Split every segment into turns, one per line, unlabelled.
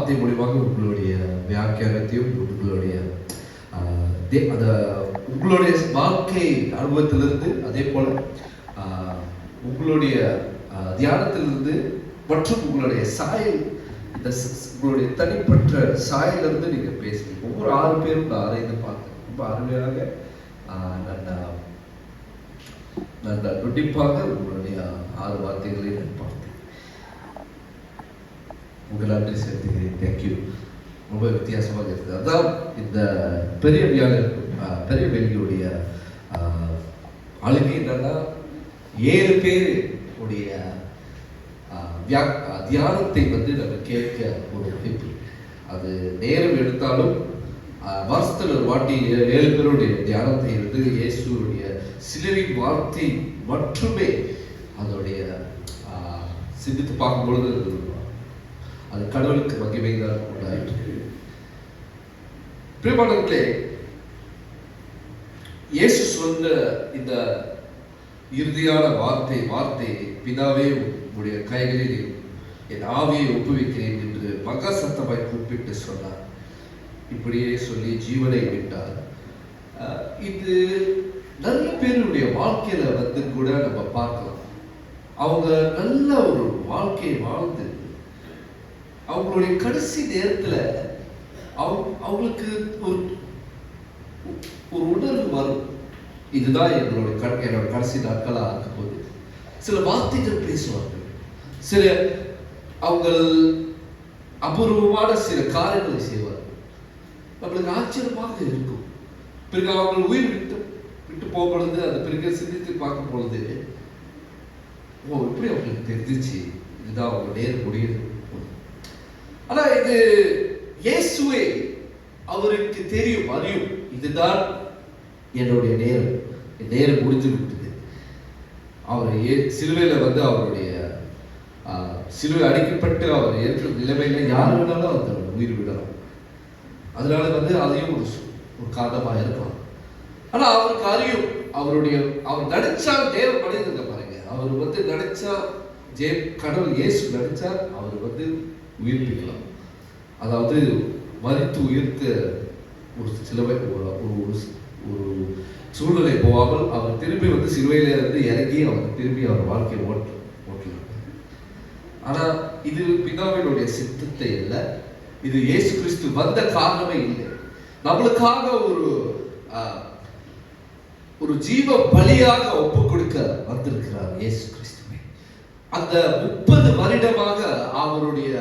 வார்த்தை மூலியமாக உங்களுடைய வியாக்கியானத்தையும் உங்களுடைய அந்த உங்களுடைய வாழ்க்கை அனுபவத்திலிருந்து, அதே போல உங்களுடைய தியானத்திலிருந்து மற்றும் உங்களுடைய சாயல், இந்த உங்களுடைய தனிப்பட்ட சாயலிருந்து நீங்க பேசுறீங்க. ஒவ்வொரு 6 பேரும் நான் அறைந்து பார்த்தேன். ரொம்ப அருமையாக நான் நுட்டிப்பாக உங்களுடைய 6 வார்த்தைகளை நான் பார்த்தேன். உங்கள் நன்றி செலுத்துகிறேன். தேங்க்யூ. ரொம்ப வித்தியாசமாக இருக்குது. அதான் இந்த பெரிய வேலையுடைய ஆளுகை என்னன்னா, 7 பேர் உடைய தியானத்தை நம்ம கேட்க ஒரு வாய்ப்பு. அது நேரம் எடுத்தாலும் வருஷத்துல ஒரு வாட்டி 7 பேருடைய தியானத்தை இருந்து இயேசுடைய சிலுவையின் வார்த்தை மட்டுமே அதோடைய சிந்தித்து பார்க்கும் பொழுது அது கடவுளுக்கு மகிமைதான் உண்டாயிற்று. பிரியமானவர்களே, இயேசு சொன்ன இந்த இறுதியான வார்த்தை பிதாவே உடைய கைகளில் என் ஆவியை ஒப்புவிக்கிறேன் என்று மகா சத்தமாய் கூப்பிட்டு சொன்னார். இப்படியே சொல்லி ஜீவனை விட்டார். இது நிறைய பேருடைய வாழ்க்கையில கூட நம்ம பார்க்கலாம். அவங்க நல்ல ஒரு வாழ்க்கையை வாழ்ந்து அவங்களுடைய கடைசி நேரத்துல அவங்களுக்கு ஒரு உணர்வு வரும், இதுதான் என்னோட கடைசி நாட்களா இருக்கும் போது சில வார்த்தைகள் பேசுவார்கள். சில அவங்க அபூர்வமான சில காரியங்களை செய்வார்கள். நம்மளுக்கு ஆச்சரியமாக இருக்கும். பிறகு அவங்க உயிர் விட்டு போகும்பொழுது அது பிறகு சிந்தித்து பார்க்கும் பொழுது எப்படி அவங்களுக்கு தெரிஞ்சிச்சு இதுதான் அவங்க நேரம் முடியுது. ஆனா இது இயேசுவே அவருக்கு தெரியும், அறியும், இதுதான் என்னுடைய நேரம் முடிஞ்சு விட்டது. அவர் சிலுவையில அவருடைய சிலுவை அடிக்கப்பட்டு அவர் ஏற்ற நிலைமையில யாரு வேணாலும் அந்த உயிர் விடலாம். அதனால அதையும் ஒரு காரணமாக இருக்கலாம். ஆனா அவருக்கு அறியும், அவர் நடிச்சா தேவ மனிதங்க பாருங்க, அவர் நடிச்சா கடவுள் இயேசு நடிச்சா அவர் உயிர்ப்பிக்கலாம். அதாவது மரித்து உயிர்த்த ஒரு சிலுவை ஒரு சூழ்நிலை போகாமல் அவர் திரும்பி சிலுவையில இருந்து இறங்கி அவர் திரும்பி அவர் வாழ்க்கையை ஓட்டலாம். ஆனா இது பிதாவினுடைய சித்தத்தை இல்லை, இது இயேசு கிறிஸ்து வந்த காரணமே இல்லை. நம்மளுக்காக ஒரு ஜீவ பலியாக ஒப்பு கொடுக்க வந்திருக்கிறார் இயேசு கிறிஸ்துவை. அந்த 30 வருடமாக அவருடைய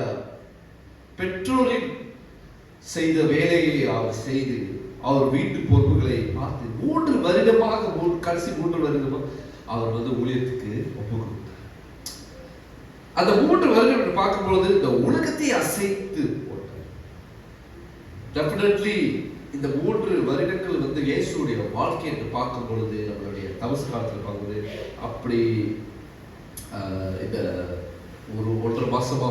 பெற்றோரின் செய்த வேலையை அவர் செய்து அவர் வீட்டு பொறுப்புகளை பார்த்து 3 வருடமாக கடைசி 3 வருடமாக அவர் ஊழியத்துக்கு ஒப்பு கொடுத்தார். அந்த 3 வருடம் பார்க்கும்பொழுது இந்த உலகத்தை அசைத்து போட்டார். டெஃபினெட்லி இந்த 3 வருடங்கள் இயேசுடைய வாழ்க்கை என்று பார்க்கும் பொழுது, நம்மளுடைய தவச காலத்தில் பார்க்கும்போது அப்படி இந்த ஒரு 1.5 மாசமா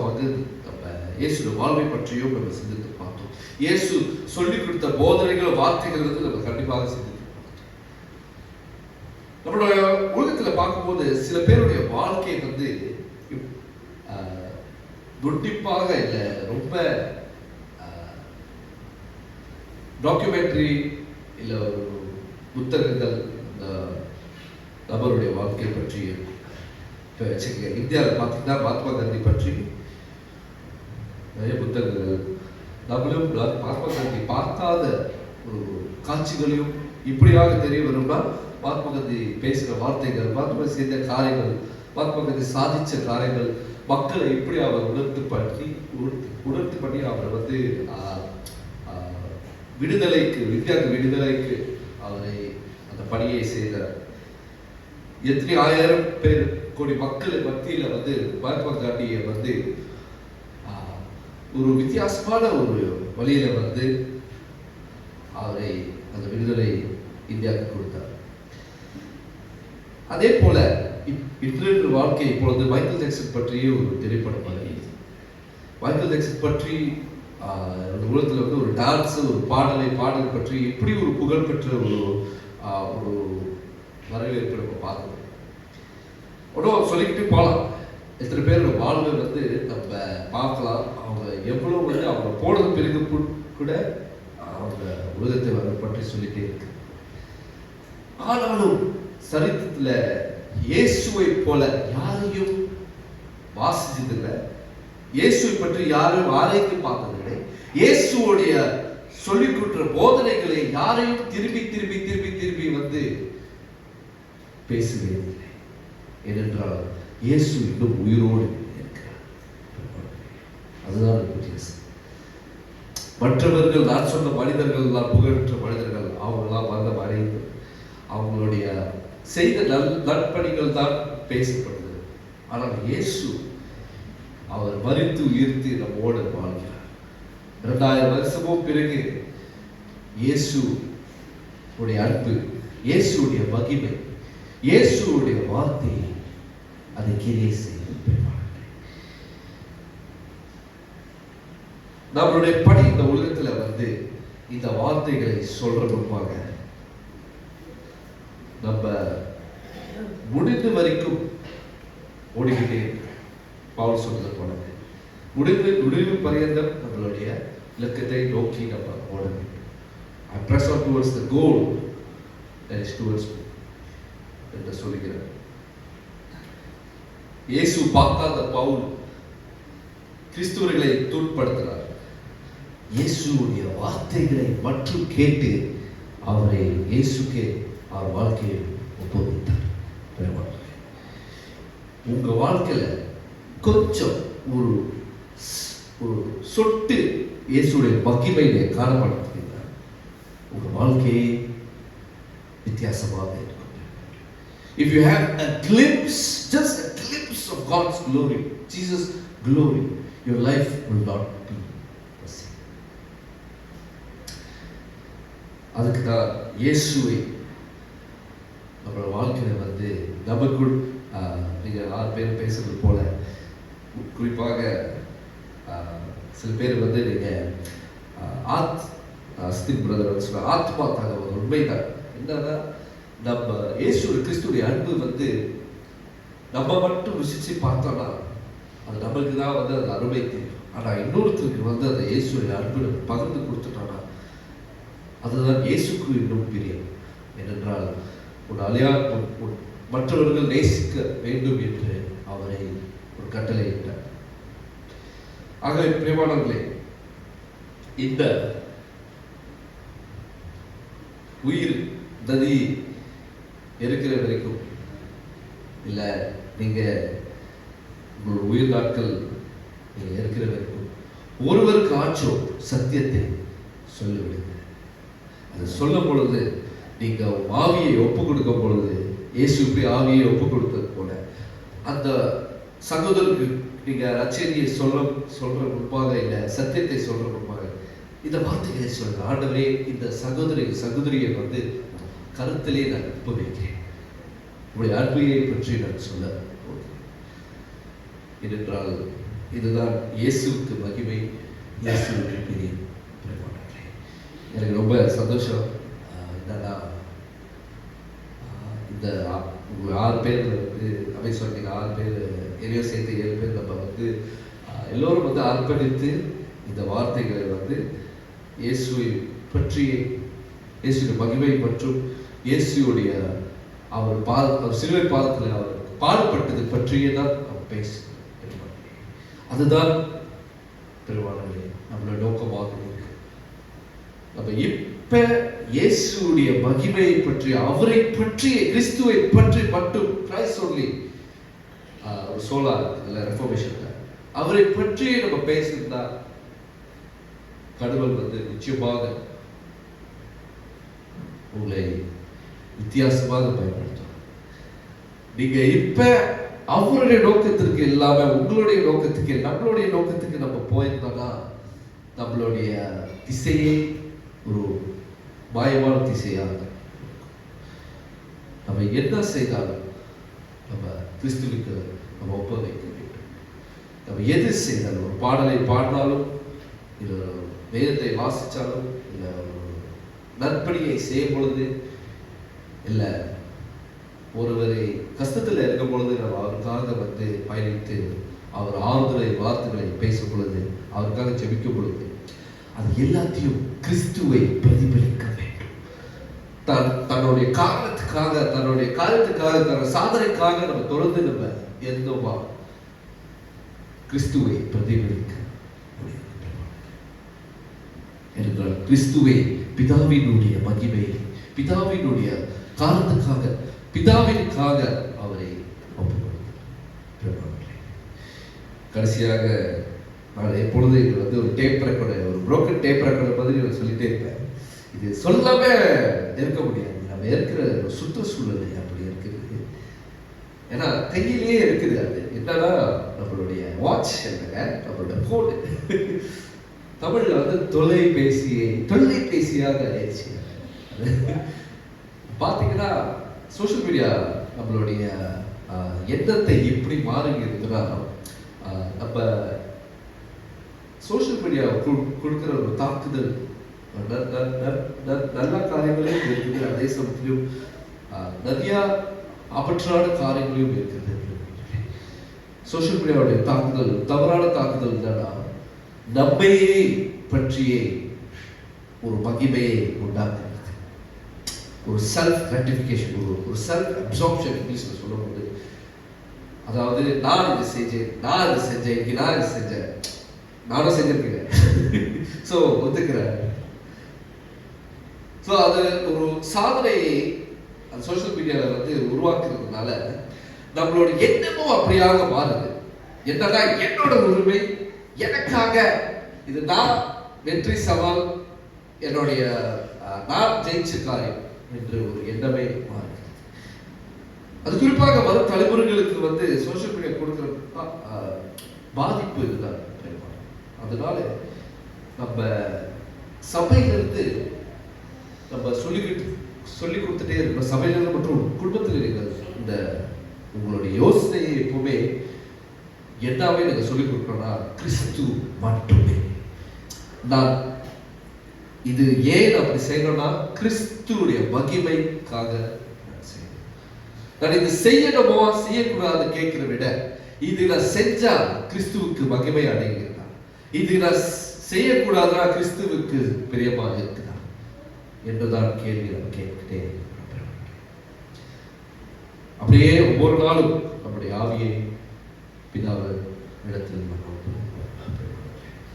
நம்ம இயேசுடைய வாழ்வை பற்றியும் நம்ம சிந்தித்து பார்த்தோம். இயேசு சொல்லிக் கொடுத்த போதனைகள், வார்த்தைகள் நம்ம கண்டிப்பாக சிந்தித்து பார்த்தோம். நம்மளுடைய உலகத்துல பார்க்கும்போது சில பேருடைய வாழ்க்கை துண்டிப்பாக இல்லை, ரொம்ப டாக்குமெண்ட்ரி இல்லை ஒரு புத்தகங்கள் நபருடைய வாழ்க்கை பற்றி இருக்கும். இப்போ இந்தியாவில் பார்த்தீங்கன்னா மகாத்மா காந்தி பற்றி நிறைய புத்தகங்கள், நம்மளும் மகாத்மா காந்தி பார்க்காத ஒரு காட்சிகளையும் இப்படியாக தெரிய வரும்னா மகாத்மா காந்தி பேசுகிற வார்த்தைகள், மகாத்மா செய்த காரியங்கள், மகாத்மா காந்தி சாதிச்ச காரியங்கள் மக்களை எப்படி அவர் உணர்த்து பண்ணி அவர் விடுதலைக்கு, இந்தியாவுக்கு விடுதலைக்கு அவரை அந்த பணியை செய்தார். எத்தனை 1000 கோடி மக்கள் மத்தியில மகாத்மா காந்தியை ஒரு வித்தியாசமான ஒரு வழியில அவரை அந்த விடுதலை இந்தியாவுக்கு கொடுத்தார். அதே போல இன்றைய வாழ்க்கை இப்பொழுது மைக்கேல் ஜாக்சன் பற்றிய ஒரு திரைப்படம் வருகிறது. மைக்கேல் ஜாக்சன் பற்றி உலகத்தில் ஒரு டான்ஸ், ஒரு பாடல் பற்றி இப்படி ஒரு புகழ்பெற்ற ஒரு வரவேற்பு நம்ம பார்க்கணும். சொல்லிக்கிட்டு போகலாம். எத்தனை பேர் வாழ்வை நம்ம பார்க்கலாம். அவங்க எவ்வளவு வந்து அவங்க போனது பிறகு கூட அவங்க உலகத்தை அவரை பற்றி சொல்லிட்டே இருக்கு. ஆனாலும் சரித்திரத்துல இயேசுவை போல யாரையும் வாசிச்சதில்லை, இயேசுவை பற்றி யாரும் ஆராய்ச்சி பார்த்ததில்லை, இயேசுடைய சொல்லிக் கொடுக்கிற போதனைகளை யாரையும் திரும்பி திரும்பி திரும்பி திரும்பி வந்து பேசவே இல்லை. ஏனென்றால் இயேசு இன்னும் உயிரோடு இருக்கிறார். அதுதான் வித்தியாசம். மற்றவர்கள் நான் சொன்ன மனிதர்கள் தான், புகழ்ன்ற மனிதர்கள், அவங்களாம் வந்த மறைந்து அவங்களுடைய செய்த நற்பணிகள் தான் பேசப்படுது. ஆனால் இயேசு அவர் மரித்து உயிர்த்து நம்மோடு வாழ்கிறார். 2000 வருஷமும் பிறகு இயேசு உடைய அன்பு, இயேசுடைய மகிமை, இயேசுடைய வார்த்தை அதை கிரியை செய்யும். நம்மளுடைய பணி இந்த உலகத்துல வந்து இந்த வார்த்தைகளை சொல்ற முன்பாக நம்ம முடிந்த வரைக்கும் ஓடிக்கிட்டே பவுல் சொன்னது போல முடிவு பரியந்தம் நம்மளுடைய இலக்கத்தை நோக்கி நம்ம ஓட வேண்டும். I press on towards the goal that is towards me என்று சொல்லுகிறார். இயேசு பார்க்காத பவுல் கிறிஸ்துவர்களை தூண்படுத்தினார். இயேசுடைய வார்த்தைகளை மட்டும் கேட்டு அவரை இயேசுக்கே அவர் வாழ்க்கையை ஒப்புவித்தார். உங்க வாழ்க்கையில கொஞ்சம் ஒரு சொட்டு இயேசுடைய மகிமையிலே காணப்படுத்தினார், உங்க வாழ்க்கையை வித்தியாசமாக இருக்கும். If you have a glimpse, just a glimpse of God's glory, Jesus' glory, your life will not be the same. அதுக்கு தான் இயேசுவை நம்ம வாழ்க்கையில வந்து நமக்குள் நீங்க 6 பேர் பேசுறது போல, குறிப்பாக சில பேர் வந்து நீங்க பிரதர் சொல்ல ஆத்மா தகவல் உண்மைதான். என்னன்னா நம்ம இயேசு கிறிஸ்துடைய அன்பு வந்து நம்ம மட்டும் ருசிச்சு பார்த்தோம்னா அது நம்மளுக்கு தான் வந்து அது அருமை தெரியும். ஆனா இன்னொருத்தருக்கு வந்து அந்த இயேசுடைய அன்பு பகிர்ந்து கொடுத்துட்டோம்னா அதுதான் இயேசுக்கு இன்னும் பிரியம். ஏனென்றால் மற்றவர்கள் நேசிக்க வேண்டும் என்று அவரை ஒரு கட்டளையிட்டார். ஆகவே பிரியமானவர்களே, இந்த உயிர் நதி இருக்கிற வரைக்கும் இல்ல நீங்க உங்களோட உயிர் நாட்கள் நீங்க இருக்கிற வரைக்கும் ஒருவருக்கு ஆச்சோ சத்தியத்தை சொல்லிவிடுங்க. அது சொல்லும் பொழுது நீங்க ஆவியை ஒப்பு கொடுக்கும் பொழுது இயேசு இப்படி ஆவியை ஒப்பு கொடுத்தது போல அந்த சகோதரருக்கு நீங்க ரட்சணியை சொல்ற முன்பாக இல்ல சத்தியத்தை சொல்ற முன்பாக இந்த வார்த்தைகளை சொல்ற ஆண்டவரே, இந்த சகோதரியை வந்து கருத்திலே நான் ஒப்பு வைக்கிறேன், உங்களுடைய அன்பையை பற்றி நான் சொல்ல ஏனென்றால் இதுதான் இயேசுவுக்கு மகிமை, இயேசுவுக்கு பிரியம். எனக்கு ரொம்ப சந்தோஷம். என்னன்னா இந்த 6 பேர் வந்து அவை சொன்னீங்க, 6 பேர் என்னையும் சேர்த்து 7 பேர் நம்ம வந்து எல்லோரும் வந்து அர்ப்பணித்து இந்த வார்த்தைகளை வந்து இயேசுவை பற்றி, இயேசுடைய மகிமை மற்றும் இயேசுடைய அவர் சிலுவை பாதத்தில் அவர் பாடுபட்டது பற்றியே தான் நம்ம பேச. அதுதான் பெருமானே நம்மளோட நோக்கமாக இருக்கு. நம்ம இப்ப இயேசுடைய மகிமையை பற்றி, அவரை பற்றி, கிறிஸ்துவை பற்றி மட்டும் கிரைஸ்ட் ஒன்லி ஒரு சோலா இல்ல ரெஃபர்மேஷன்ல அவரை பற்றி நம்ம பேசியிருந்தா கடவுள் வந்து நிச்சயமாக உங்களை வித்தியாசமாக பயன்படுத்தும். நீங்க இப்ப அவருடைய நோக்கத்திற்கு இல்லாம உங்களுடைய நோக்கத்துக்கு, நம்மளுடைய நோக்கத்துக்கு நம்ம போயிருந்தோம்னா நம்மளுடைய திசையே ஒரு மாயமான திசையாக நம்ம என்ன செய்தாலும் நம்ம கிறிஸ்துவுக்கு நம்ம ஒப்ப வைக்க வேண்டும். நம்ம எது செய்தாலும், ஒரு பாடலை பாடினாலும் இல்லை வேதத்தை வாசித்தாலும் இல்லை நற்பணியை செய்யும் பொழுது இல்லை ஒருவரை கஷ்டத்தில் இருக்கும் பொழுது நம்ம அவருக்காக வந்து பயணித்து அவர் ஆறுதலை வார்த்தைகளை பேசும் பொழுது அவருக்காக ஜெபிக்கும் பொழுது அது எல்லாத்தையும் கிறிஸ்துவை பிரதிபலிக்க வேண்டும். தன்னுடைய காரணத்துக்காக, தன்னுடைய காரியத்துக்காக, தன்னுடைய சாதனைக்காக நம்ம தொடர்ந்து நம்ம எந்தோமா கிறிஸ்துவை பிரதிபலிக்க என்றால் கிறிஸ்துவை பிதாவினுடைய மகிமை, பிதாவினுடைய காரணத்துக்காக, பிதாவிற்காக அவரை ஒப்புக்கொடுத்தார். கடைசியாக நான் எப்பொழுது இது வந்து ஒரு டேப் ரெக்கார்டர், ஒரு புரோக்கன் டேப் ரெக்கார்டர் மாதிரி நான் சொல்லிட்டே இருப்பேன். இது சொல்லாம இருக்க முடியாது. நம்ம இருக்கிற சுற்றுச்சூழலை அப்படி இருக்குது. ஏன்னா கையிலேயே இருக்குது. அது என்னன்னா நம்மளுடைய வாட்ச் என்னங்க, நம்மளுடைய போன். தமிழ்ல வந்து தொலைபேசியாக ஆயிடுச்சு. பார்த்தீங்கன்னா சோஷியல் மீடியா நம்மளுடைய எண்ணத்தை எப்படி மாறுகிறதுனா, நம்ம சோஷியல் மீடியா கொடுக்குற ஒரு தாக்குதல் நல்ல காரியங்களையும் இருக்குது, அதே சமயத்திலும் நிறைய ஆபத்தான காரியங்களையும் இருக்குது. சோஷியல் மீடியாவுடைய தாக்குதல், தவறான தாக்குதல் என்னன்னா நம்மையே பற்றியே ஒரு மகிமையை உண்டாக்குறது, ஒரு செல்ஃப் கிராட்டிஃபிகேஷன், ஒரு செல்ஃப் அப்சார்ப்ஷன் இங்கிலீஷ்ல சொல்லும்போது, அதாவது நான் இதை செஞ்சேன், நான் இதை செஞ்சேன், நானும் செஞ்சிருக்கேன், ஸோ ஒத்துக்கிறேன். ஸோ அது ஒரு சாதனையை அந்த சோஷியல் மீடியாவில் வந்து உருவாக்குறதுனால நம்மளோட எண்ணமும் அப்படியாக மாறுது. என்னன்னா என்னோட உரிமை, எனக்காக, இது நான் வெற்றி சவால், என்னுடைய நான் ஜெயிச்ச காரியம் என்று ஒரு எண்ணமே மாறுகிறது. அது குறிப்பாக வரும் தலைமுறைகளுக்கு வந்து சோஷியல் மீடியா கொடுக்குற பாதிப்பு இதுதான். அதனால நம்ம சபையிலிருந்து நம்ம சொல்லி கொடுத்துட்டே இருக்கிற சபையிலிருந்து மற்றும் குடும்பத்தில் இருக்கிற இந்த உங்களுடைய யோசனையை எப்பவுமே என்னவே நீங்க சொல்லிக் கொடுக்கணும்னா கிறிஸ்து மட்டுமே. நான் இது ஏன் அப்படி செய்யணும்னா கிறிஸ்துடைய மகிமைக்காக நான் இது செய்யணுமோ செய்யக்கூடாது கேட்கிற விட இது நான் செஞ்சா கிறிஸ்துவுக்கு மகிமை அடைகிறதா, இது நான் செய்யக்கூடாதுன்னா கிறிஸ்துவுக்கு பிரியமா இருக்குதா என்றுதான் கேள்வி நம்ம கேட்கிட்டே. அப்படியே ஒவ்வொரு நாளும் நம்முடைய ஆவியை பிதாவை இடத்தில்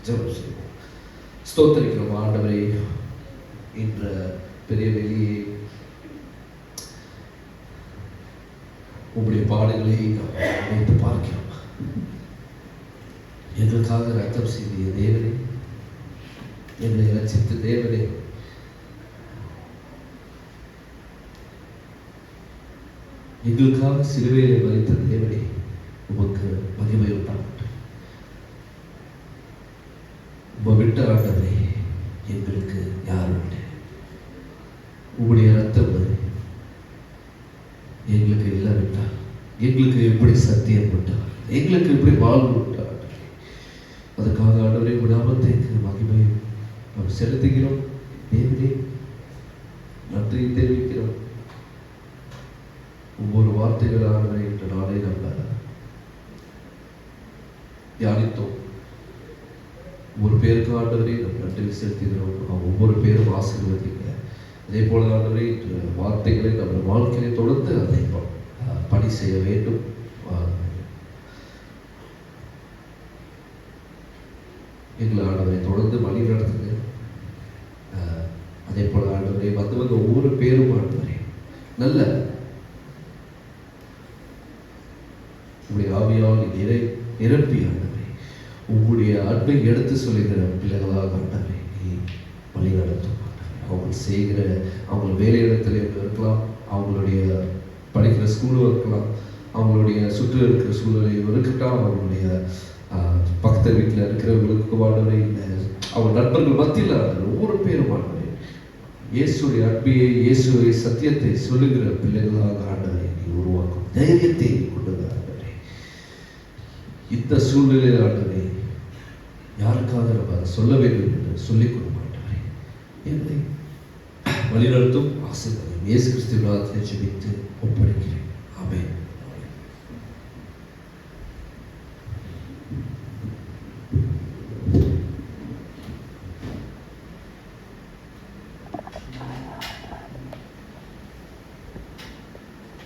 ஜெபம் செய்வோம். ஸ்தோத்திரிக்கிறோம் ஆண்டவரே, என்ற பெரிய வெளியை உங்களுடைய பாடுகளை நினைத்து பார்க்கிறோம். எங்களுக்காக ரத்தம் சிந்திய தேவனே, எங்களை ரட்சித்த தேவனே, எங்களுக்காக சிலுவையிலே மரித்த தேவனே, உமக்கு மகிமை உண்டாகட்டும். உம விட்ட ஆண்டவரே எங்களுக்கு யாரும் இல்லை. உங்களுடைய ரத்தம் எங்களுக்கு இல்லாவிட்டால் எங்களுக்கு எப்படி சத்தியம் விட்டார், எங்களுக்கு எப்படி வாழ்வு விட்டார். அதுக்காக ஆண்டவரே நாமத்திற்கு மகிமை நாம் செலுத்துகிறோம். தேவனே நன்றி தெரிவிக்கிறோம். ஒவ்வொரு வார்த்தைகளாக இன்று நாளை நம்ம தியானித்தோம். ஒவ்வொரு பேருக்கு ஆண்டவரே நம்ம நன்றி செலுத்துகிறோம். ஒவ்வொரு பேரும் ஆசீர்வதிங்க. அதே போல ஆண்டவரே வார்த்தைகளை நம்ம வாழ்க்கையை தொடர்ந்து அதை பணி செய்ய வேண்டும். எங்களை ஆண்டவரை தொடர்ந்து வழி நடத்துங்க. அதே போல ஆண்டவரை வந்து ஒவ்வொரு பேரும் ஆண்டவரே நல்ல உங்களுடைய ஆவியால் நிரப்பி ஆண்டவரே உங்களுடைய அன்பை எடுத்து சொல்லுகிற பிள்ளைகளாக ஆண்டவரே வழி நடத்தும். அவங்க செய்கிற அவங்க வேலையிடத்தில் இருக்கலாம், அவங்களுடைய படிக்கிற ஸ்கூலும் இருக்கலாம், அவங்களுடைய சுற்று இருக்கிற சூழ்நிலையும் இருக்கட்டும், அவங்களுடைய பக்கத்து வீட்டில் இருக்கிறவங்களுக்கு ஆண்டவரே இல்லை, அவங்க நண்பர்கள் மத்தியில் ஒவ்வொரு பேரும் ஆண்டவரே இயேசுடைய அன்பியை, இயேசுடைய சத்தியத்தை சொல்லுகிற பிள்ளைகளாக ஆண்டவரை நீ உருவாக்கும் தைரியத்தை கொண்டு ஆண்டவரே. இந்த சூழ்நிலையில் ஆண்டவரே யாருக்காக நம்ம அதை சொல்ல வேண்டும் என்று சொல்லிக் கொடுக்க மாட்டவரே என்னை வழிநடத்தும் ஆசீர்வாதம் இயேசு கிறிஸ்துவின் நாமத்தில் ஜெபித்து ஒப்படைக்கிறேன். ஆமென்.